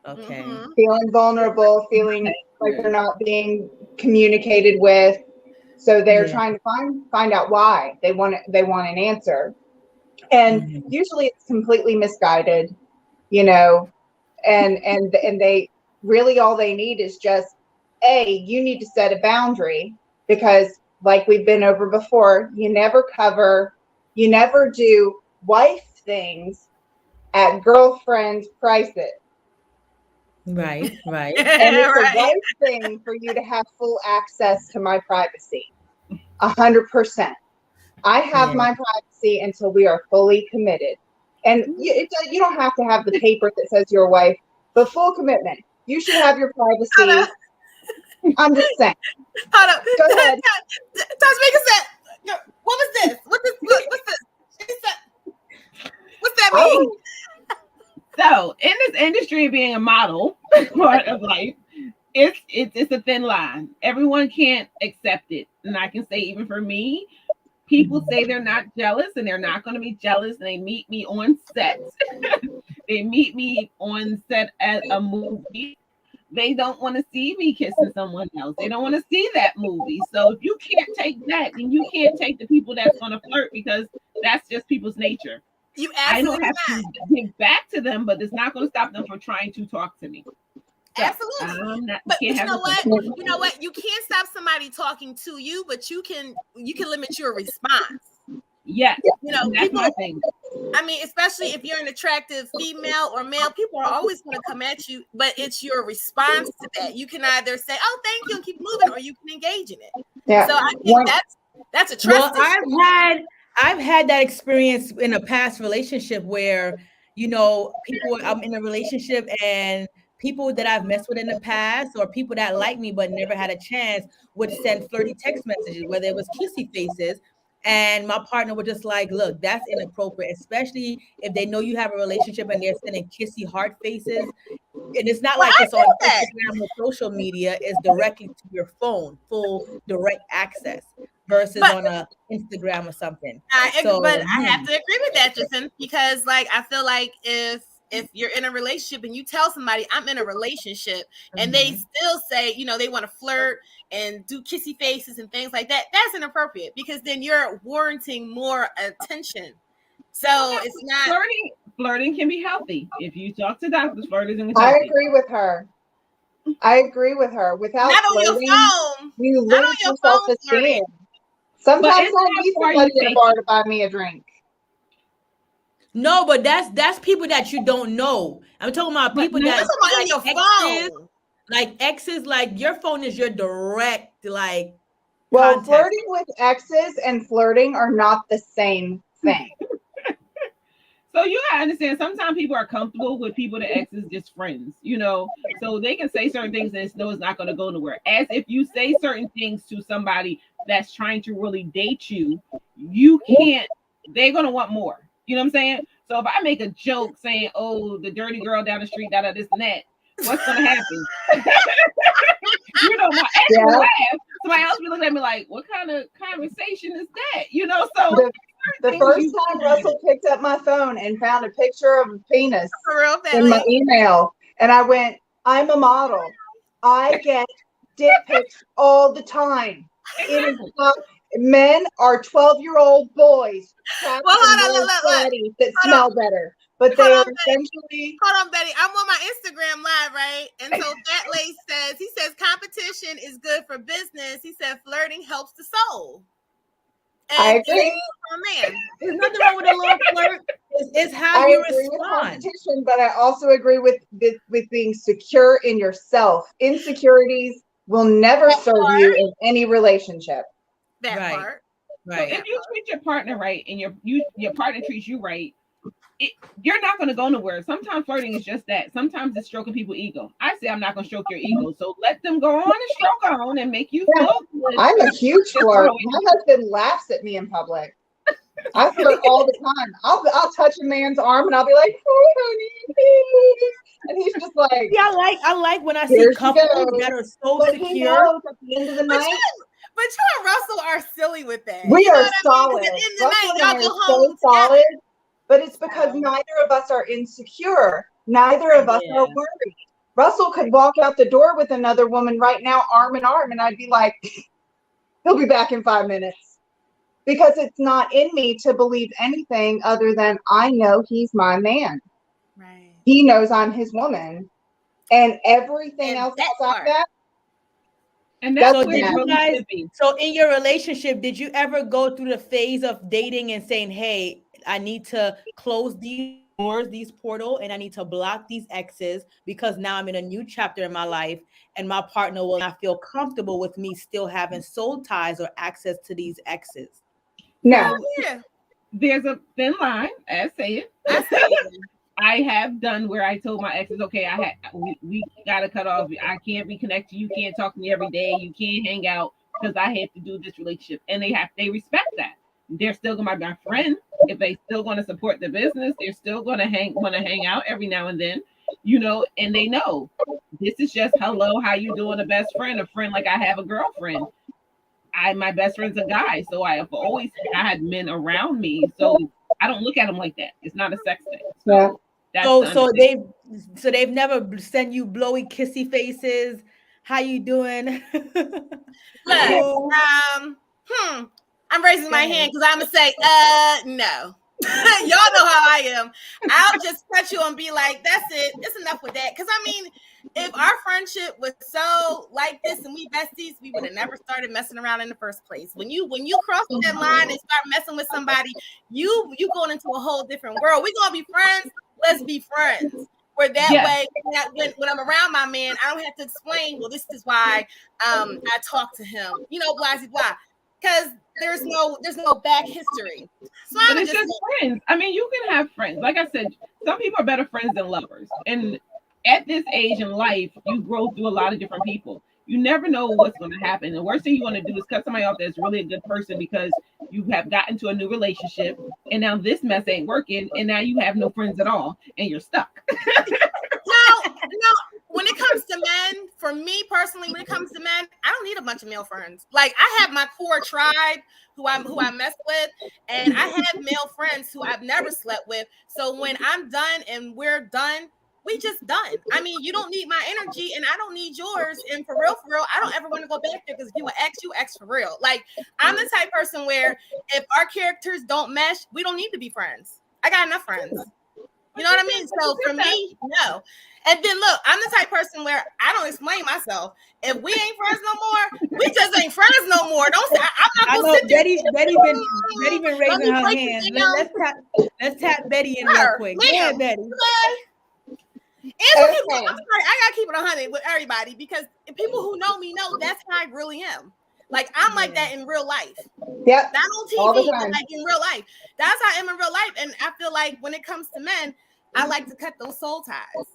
Okay. Feeling vulnerable, feeling like they're not being communicated with. So they're trying to find out why they want an answer. And usually it's completely misguided, you know, and they really, all they need is just, you need to set a boundary, because like we've been over before, you never do wife things at girlfriend prices. Right. And it's a wife thing for you to have full access to my privacy. 100%. I have my privacy until we are fully committed. And you don't have to have the paper that says you're a wife, but full commitment. You should have your privacy. I'm just saying. Hold up. Go ahead. Tjameika said, what was this? What's this? She said, what's that mean? Oh, So in this industry of being a model part of life, it's a thin line. Everyone can't accept it. And I can say even for me, people say they're not jealous and they're not going to be jealous. And they meet me on set. They meet me on set at a movie. They don't want to see me kissing someone else. They don't want to see that movie. So if you can't take that, then you can't take the people that's going to flirt, because that's just people's nature. You I don't absolutely have to give back to them, but it's not going to stop them from trying to talk to me. So, absolutely. But you know what? You know what? You can't stop somebody talking to you, but you can limit your response. Yes, You know, that's people, my thing. I mean, especially if you're an attractive female or male, people are always going to come at you, but it's your response to that. You can either say, "Oh, thank you," and keep moving, or you can engage in it. yeah. So I think that's a trust Well, issue. I've had that experience in a past relationship where, you know, I'm in a relationship and people that I've messed with in the past, or people that like me but never had a chance, would send flirty text messages, whether it was kissy faces. And my partner would just like, look, that's inappropriate, especially if they know you have a relationship and they're sending kissy heart faces. And it's not like it's on Instagram or social media, it's directly to your phone, full direct access, versus on a Instagram or something. But I have to agree with that, Jason, because like I feel like if you're in a relationship and you tell somebody I'm in a relationship and they still say, you know, they want to flirt and do kissy faces and things like that, that's inappropriate, because then you're warranting more attention. So it's not flirting can be healthy. If you talk to doctors, flirting is I healthy. agree with her. Without not on flirting, your phone. you Not on lose your your phone self-esteem. flirting. Sometimes it's I not need where somebody you at a take bar to buy me a drink. No, but that's people that you don't know. I'm talking about people that on your phone. Like exes, like your phone is your direct like Well, contact. flirting with exes and flirting are not the same thing. So you gotta understand, sometimes people are comfortable with people that exes just friends, you know, so they can say certain things and know it's not going to go nowhere. As if you say certain things to somebody that's trying to really date you, you can't, they're going to want more. You know what I'm saying? So if I make a joke saying, "Oh, the dirty girl down the street, this and that," what's going to happen? You know, my ex will laugh. Somebody else will be looking at me like, "What kind of conversation is that?" You know, so the first time Russell picked up my phone and found a picture of a penis in my email, and I went, "I'm a model. I get dick pics all the time. It is not, men are 12-year-old boys trapped in bodies that smell better, but they are essentially." Hold on, Betty. I'm on my Instagram live, right? And so Fat Lace he says competition is good for business. He said flirting helps the soul. And I agree. Man, there's nothing wrong with a little flirt. It's how you respond. With competition, but I also agree with being secure in yourself. Insecurities will never serve you in any relationship. That part. Right. If you treat your partner right and your partner treats you right, you're not going to go nowhere. Sometimes flirting is just that. Sometimes it's stroking people's ego. I say I'm not going to stroke your ego, so let them go on and stroke on and make you feel good. I'm a huge flirt. My husband laughs at me in public. I flirt all the time. I'll touch a man's arm and I'll be like, "Oh, honey," and he's just like, "Yeah, I like when I see couples that are so secure." He knows at the end of the night. But you and Russell are silly with that. We are solid. At the end of the Russell night, and y'all I go are home so solid. But it's because neither of us are insecure. Neither of us are worried. Russell could walk out the door with another woman right now, arm in arm, and I'd be like, "He'll be back in 5 minutes." Because it's not in me to believe anything other than I know he's my man. Right. He knows I'm his woman. And everything else outside that. And that's what you guys. So in your relationship, did you ever go through the phase of dating and saying, "Hey, I need to close these ignore these portal and I need to block these exes because now I'm in a new chapter in my life and my partner will not feel comfortable with me still having soul ties or access to these exes. No. Yeah, There's a thin line, as say it. I see it. I have done where I told my exes, okay, we gotta cut off. I can't reconnect you. You can't talk to me every day. You can't hang out because I have to do this relationship, and they respect that. They're still gonna be my friend. If they still gonna support the business, they're still gonna hang out every now and then, and they know this is just hello, how you doing? A best friend, a friend like I have a girlfriend. My best friend's a guy, so I have always had men around me, so I don't look at them like that. It's not a sex thing. Yeah. So they've never sent you blowy kissy faces. How you doing? Look, I'm raising my hand because I'm gonna say, no. Y'all know how I am. I'll just cut you and be like, that's it. It's enough with that. Because I mean, if our friendship was so like this and we besties, we would have never started messing around in the first place. When you cross that line and start messing with somebody, you going into a whole different world. We're gonna be friends. Let's be friends. Where that way, when I'm around my man, I don't have to explain. Well, this is why I talk to him. Blah blah. Because there's no back history. So but it's just friends. I mean, you can have friends. Like I said, some people are better friends than lovers. And at this age in life, you grow through a lot of different people. You never know what's going to happen. The worst thing you want to do is cut somebody off that's really a good person because you have gotten to a new relationship and now this mess ain't working and now you have no friends at all and you're stuck. No. When it comes to men, for me personally, when it comes to men, I don't need a bunch of male friends. Like I have my core tribe who I mess with, and I have male friends who I've never slept with. So when I'm done and we're done, we just done. I mean, you don't need my energy, and I don't need yours. And for real, I don't ever want to go back there because you ex for real. Like I'm the type person where if our characters don't mesh, we don't need to be friends. I got enough friends. You know what I mean? So for me, no. And then look, I'm the type person where I don't explain myself. If we ain't friends no more, we just ain't friends no more. Don't say I'm not gonna sit there. Betty been raising her hand. Let's tap Betty in real quick. Yeah, Betty. And I'm sorry, I gotta keep it 100 with everybody because people who know me know that's how I really am. Like I'm like that in real life. Yep. Not on TV, but like in real life. That's how I am in real life. And I feel like when it comes to men, I like to cut those soul ties.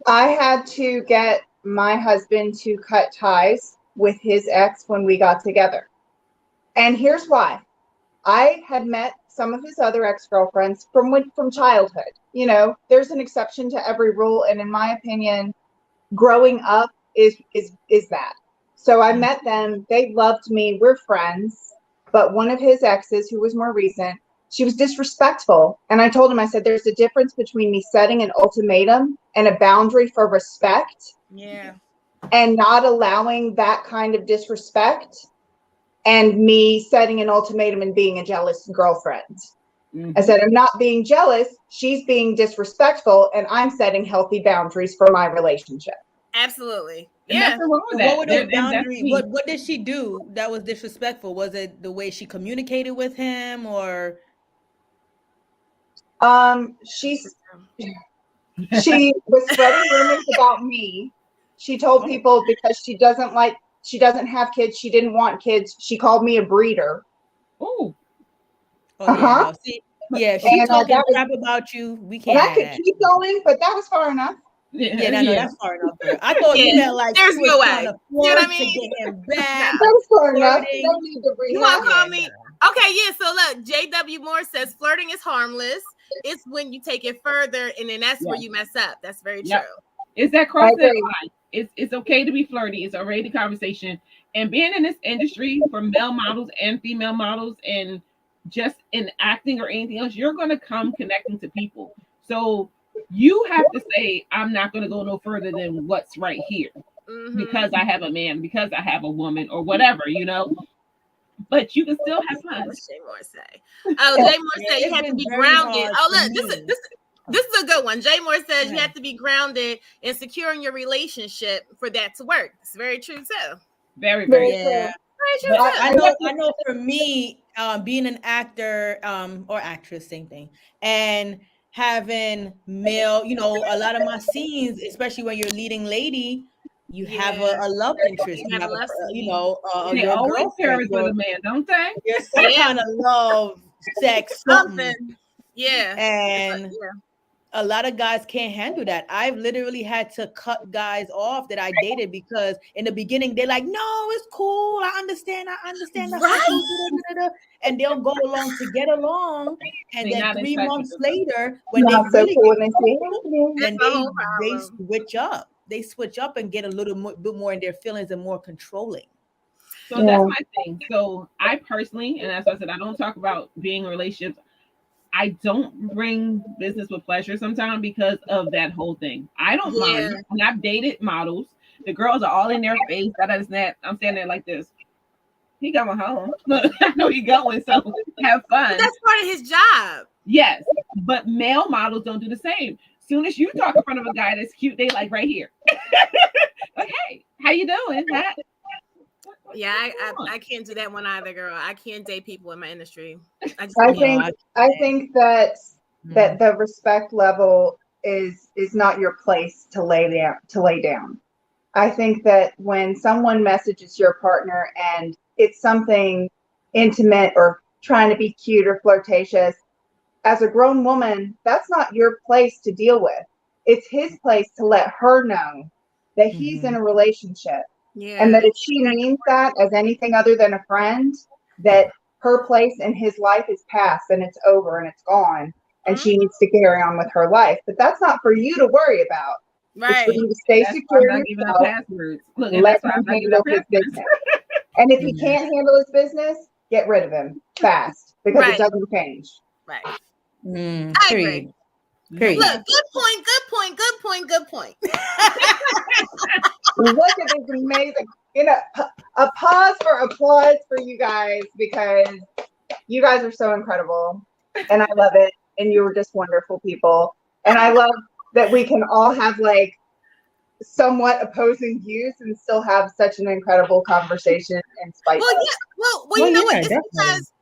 I had to get my husband to cut ties with his ex when we got together. And here's why. I had met some of his other ex-girlfriends from childhood. There's an exception to every rule. And in my opinion, growing up is that. So I met them. They loved me. We're friends. But one of his exes, who was more recent, she was disrespectful. And I told him, I said, there's a difference between me setting an ultimatum and a boundary for respect. Yeah. And not allowing that kind of disrespect and me setting an ultimatum and being a jealous girlfriend. Mm-hmm. I said, I'm not being jealous. She's being disrespectful and I'm setting healthy boundaries for my relationship. Absolutely. Yeah. What were those boundaries? What did she do that was disrespectful? Was it the way she communicated with him or? She was spreading rumors about me. She told people because she doesn't have kids. She didn't want kids. She called me a breeder. Oh. Uh-huh. Yeah, she's talking crap about you. We can't. And I could keep going, but that was far enough. That's far enough. I thought you meant like there's no way. You know what I mean? To get him back. That was far enough. No need to you want to call me? Okay, yeah. So look, J.W. Moore says flirting is harmless. It's when you take it further, and then that's where you mess up. That's very true. It's that cross that line. It's okay to be flirty. It's already the conversation. And being in this industry for male models and female models, and just in acting or anything else, you're going to come connecting to people. So you have to say, I'm not going to go no further than what's right here because I have a man, because I have a woman or whatever, but you can still have fun. What's Jay Moore say? Oh, Jay Moore said you have to be grounded. Oh, look, this is a good one. Jay Moore says you have to be grounded and secure in your relationship for that to work. It's very true too. Very, very true. Very true. I know for me, being an actor or actress, same thing, and having male, you know, a lot of my scenes, especially when you're leading lady, you have a love interest. You have a, you know, They your always pair girlfriend, us with a man, don't they? There's some kind of love, sex, something. Yeah. And Yeah. a lot of guys can't handle that. I've literally had to cut guys off that I dated because in the beginning they're like, "No, it's cool. I understand. That's Right. cool." And they'll go along to get along, and They then not 3 in touch months with later, when they Not so really cool get when they see it. then That's the whole they problem. switch up. They switch up and get a little bit more in their feelings and more controlling. So Yeah. that's my thing. So I personally, and as I said, I don't talk about being in relationships. I don't bring business with pleasure sometimes because of that whole thing. I don't mind. And I've dated models. The girls are all in their face. That is that. I'm standing there like this. He going home. Look, I know he going. So have fun. But that's part of his job. Yes, but male models don't do the same. Soon as you talk in front of a guy that's cute, they like right here. Like, hey, how you doing? Yeah, I can't do that one either, girl. I can't date people in my industry. I think that the respect level is not your place to lay down. I think that when someone messages your partner and it's something intimate or trying to be cute or flirtatious, as a grown woman, that's not your place to deal with. It's his place to let her know that he's in a relationship. Yeah. And that if she means that as anything other than a friend, that her place in his life is past and it's over and it's gone, and she needs to carry on with her life. But that's not for you to worry about. Right. It's for you to stay secure in yourself. Let him handle his business. And if he can't handle his business, get rid of him fast because it doesn't change. Right. I agree. Look, good point. Look at this amazing, a pause for applause for you guys, because you guys are so incredible and I love it. And you were just wonderful people. And I love that we can all have like somewhat opposing views and still have such an incredible conversation in spite of. Well, you know what? It's because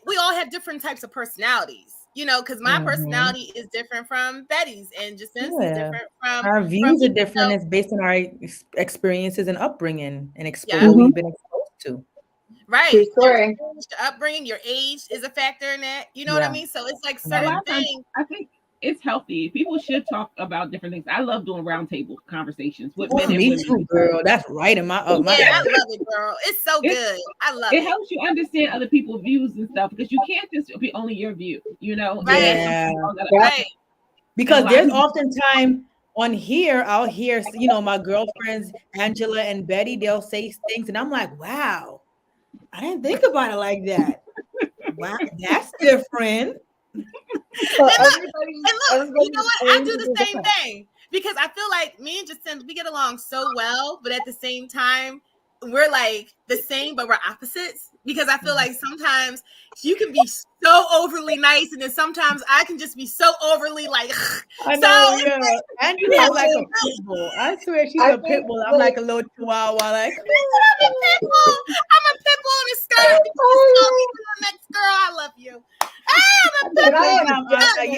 we all have different types of personalities. Because my personality is different from Betty's, and Jacinth's is different from our views are different. It's based on our experiences and upbringing and exposure we've been exposed to. Right. True story. Your upbringing, your age is a factor in that. You know what I mean? So it's like certain things. I think it's healthy. People should talk about different things. I love doing roundtable conversations with men and me women. too, girl. That's right in my I love it, girl. It's so good. I love it. It helps you understand other people's views and stuff, because you can't just be only your view, Right. Yeah. Right. Because there's oftentimes on here, I'll hear, my girlfriends, Angela and Betty, they'll say things and I'm like, wow, I didn't think about it like that. Wow, that's different. Well, and look, you know what? I do the same thing, because I feel like me and Jacinth, we get along so well, but at the same time, we're like the same, but we're opposites. Because I feel like sometimes you can be so overly nice, and then sometimes I can just be so overly like. I know, Angela's like a pit bull. I swear she's a pit bull. I'm like a little chihuahua. Like, I'm a pit bull. I'm a pit bull in a skirt. The next girl, I love you. I'm a pit bull.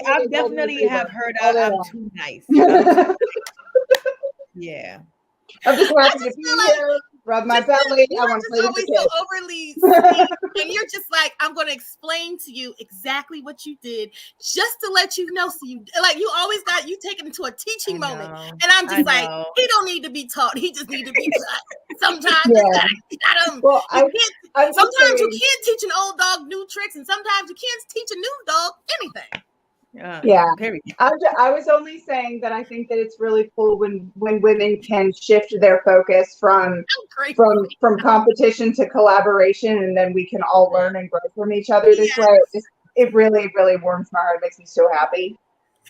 I definitely have heard I'm too nice. Yeah. I'm just happy to be here. Rub my belly. I want to play with the kids. So overly sweet, and you're just like, I'm going to explain to you exactly what you did, just to let you know. So you always got you taken into a teaching moment, and I'm just like, he don't need to be taught. He just need to be taught. Sometimes you got him. Well, sometimes you can't teach an old dog new tricks, and sometimes you can't teach a new dog anything. Period. I was only saying that I think that it's really cool when women can shift their focus from competition to collaboration, and then we can all learn and grow from each other this way. It really, really warms my heart. It makes me so happy.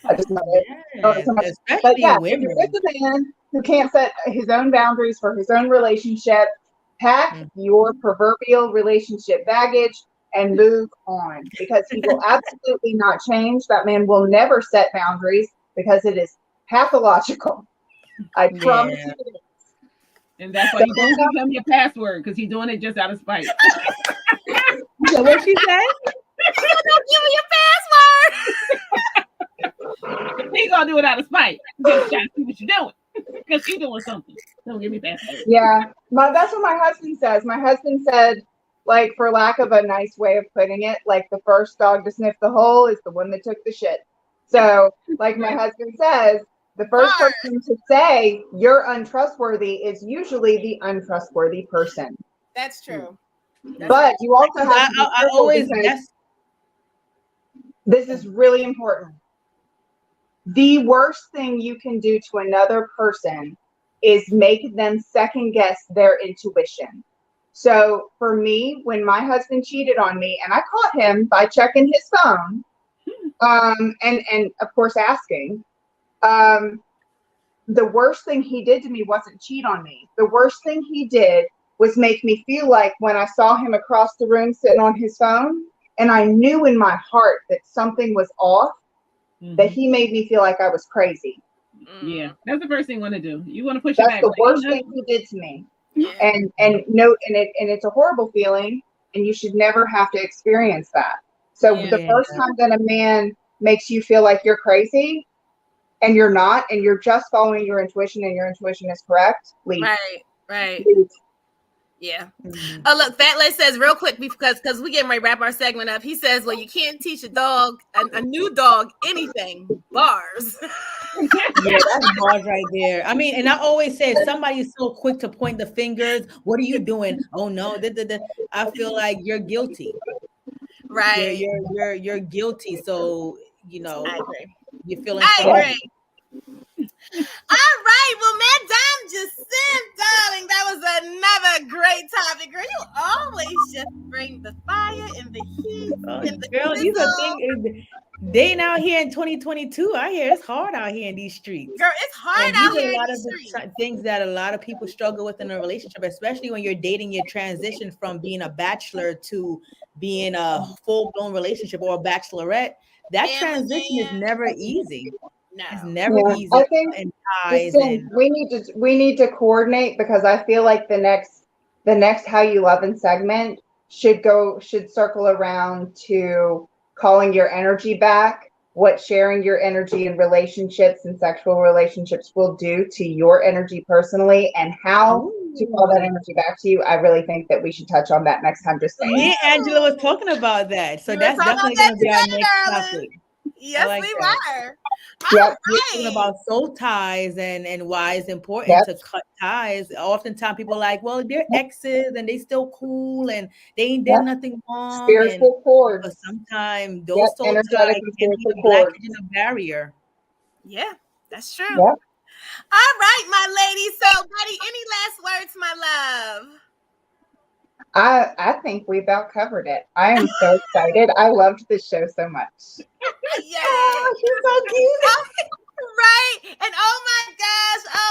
I just love it. So much. But if you're with a man who can't set his own boundaries for his own relationship, pack your proverbial relationship baggage and move on, because he will absolutely not change. That man will never set boundaries because it is pathological. I promise you it is. And that's why you don't give him your password, because he's doing it just out of spite. So what she said? Don't give me your password. gonna do it out of spite. Because trying to see what you're doing. Because you're doing something. Don't give me bad service. Yeah, that's what my husband says. My husband said, like, for lack of a nice way of putting it, like the first dog to sniff the hole is the one that took the shit. So, like my husband says, the first person to say you're untrustworthy is usually the untrustworthy person. That's true. But you also have to be I careful always because this is really important. The worst thing you can do to another person is make them second guess their intuition. So for me, when my husband cheated on me, and I caught him by checking his phone, and of course asking, the worst thing he did to me wasn't cheat on me. The worst thing he did was make me feel like when I saw him across the room sitting on his phone, and I knew in my heart that something was off, that he made me feel like I was crazy. Yeah, that's the first thing you want to do. You want to push it That's back. the worst thing he did to me. And it's a horrible feeling, and you should never have to experience that. So the first time that a man makes you feel like you're crazy and you're not, and you're just following your intuition and your intuition is correct, leave. Right. Leave. Yeah. Oh, look, Fat Les says real quick because we getting ready to wrap our segment up. He says, well, you can't teach a dog, a new dog, anything. Bars. Yeah, that's bars right there. I mean, and I always say somebody is so quick to point the fingers. What are you doing? Oh no, I feel like you're guilty. Right. You're guilty. So I agree. you're feeling. I agree. All right, well, Madame Jacinth, darling, that was another great topic. Girl, you always just bring the fire and the heat and the girl, these are things. Dating out here in 2022, I hear it's hard out here in these streets. Girl, it's hard out here in these streets. Things that a lot of people struggle with in a relationship, especially when you're dating, your transition from being a bachelor to being a full-blown relationship or a bachelorette. That transition is never easy. No. It's never easy. I think we need to coordinate, because I feel like the next How You Lovin' segment should circle around to calling your energy back, what sharing your energy in relationships and sexual relationships will do to your energy personally, and how to call that energy back to you. I really think that we should touch on that next time. Just saying. Me and Angela was talking about that. So that's definitely going to be our next topic. Yes, we were. Yep. We're talking about soul ties and why it's important to cut ties. Oftentimes people are like, well, they're exes and they still cool and they ain't did nothing wrong. Spiritual cords. But sometimes those soul ties can be a blockage and a barrier. Yeah, that's true. Yep. All right, my lady. So, buddy, any last words, my love? I think we about covered it. I am so excited. I loved this show so much. Yeah, she's so cute. Right. And oh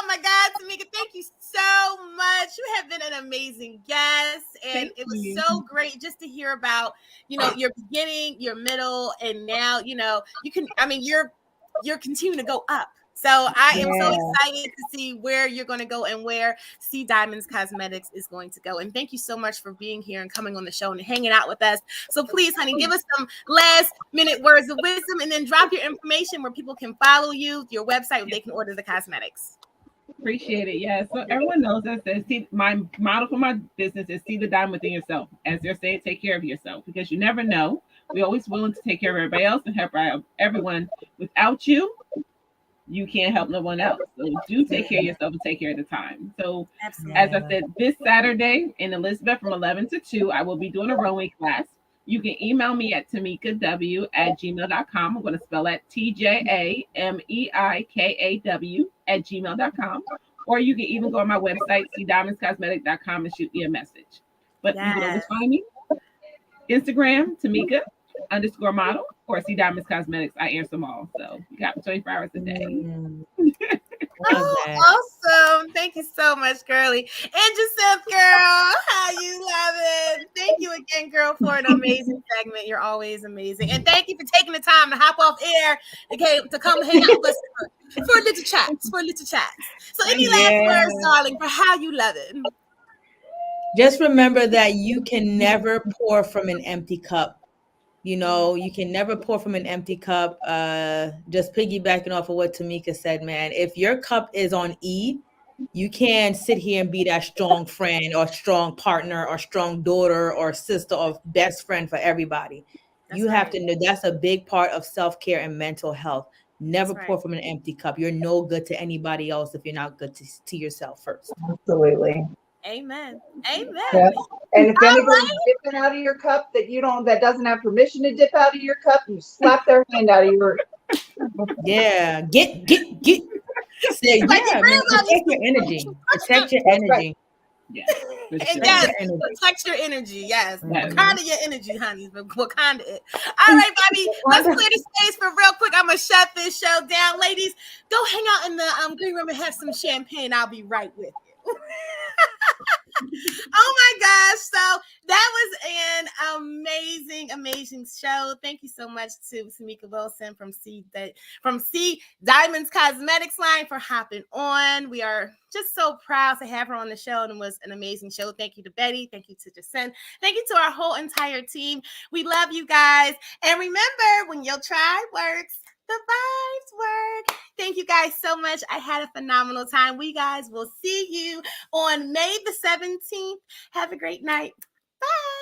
my God, Tjameika, thank you so much. You have been an amazing guest. And it was so great just to hear about, your beginning, your middle, and now, you're continuing to go up. So I am so excited to see where you're going to go and where C Diamonds Cosmetics is going to go. And thank you so much for being here and coming on the show and hanging out with us. So please, honey, give us some last minute words of wisdom and then drop your information where people can follow you, your website, where they can order the cosmetics. Appreciate it. Yeah. So everyone knows that my model for my business is see the diamond within yourself. As they're saying, take care of yourself, because you never know. We're always willing to take care of everybody else and help everyone. Without you, you can't help no one else. So do take care of yourself and take care of the time. So as I said, this Saturday in Elizabeth from 11 to 2, I will be doing a rowing class. You can email me at tjameikaw@gmail.com. I'm going to spell that TJAMEIKAW@gmail.com. Or you can even go on my website, cdiamondscosmetic.com, and shoot me a message. But you can always find me. Instagram, Tjameika_model, or C Diamonds Cosmetics. I answer them all. So you got 24 hours a day. Awesome. Thank you so much, girly. And Jacinth, girl, how you love it. Thank you again, girl, for an amazing segment. You're always amazing. And thank you for taking the time to hop off air to come hang out with us for a little chats. So any last words, darling, for how you love it? Just remember that you can never pour from an empty cup. You can never pour from an empty cup. Just piggybacking off of what Tjameika said, man. If your cup is on E, you can't sit here and be that strong friend or strong partner or strong daughter or sister or best friend for everybody. You have to know that's a big part of self-care and mental health. Never pour from an empty cup. You're no good to anybody else if you're not good to yourself first. Absolutely. Amen. Yeah. Amen. And if anybody's dipping out of your cup that doesn't have permission to dip out of your cup, you slap their hand out of yours. Yeah. Get. Say, Like yeah, you man. realize Protect your energy. Protect your That's right. energy. Yeah. And Protect yes, your energy. protect your energy. Yes. Yes. Wakanda your energy, honey. Wakanda it. All right, Bobby. Let's clear the space for real quick. I'm gonna shut this show down. Ladies, go hang out in the green room and have some champagne. I'll be right with you. Oh my gosh. So that was an amazing show. Thank you so much to Tjameika Wilson from C Diamonds Cosmetics line for hopping on. We are just so proud to have her on the show, and it was an amazing show. Thank you to Betty. Thank you to Jacinth. Thank you to our whole entire team. We love you guys. And remember, when your tribe works, the vibes work. Thank you guys so much. I had a phenomenal time. We guys will see you on May the 17th. Have a great night. Bye.